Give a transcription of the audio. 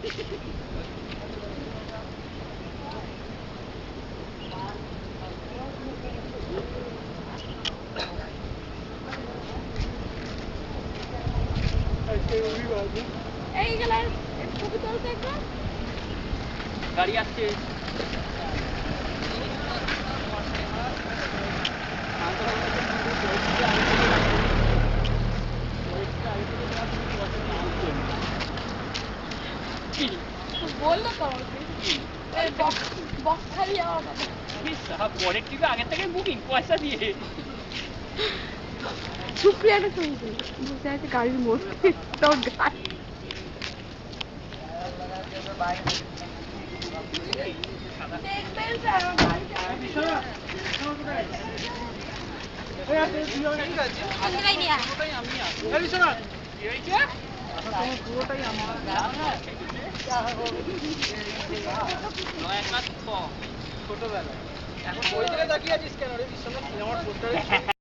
এই গেলাম ছবি তুলতে একবার গাড়ি আসছে বললো তো বক্স খালি যাওয়ার কথা পরের টিভি আগের থেকে বুকিং পয়সা দিয়ে সুপ্রিয়াটা শুনছি বসে আছে গাড়ির মধ্যে তোর গাড়ি দেখবেন স্যার ছোটবেলা এখন ওই দিকে তাকিয়ে আছিস কেন রে বিশ্বনাথ সিনেমার পোস্টারে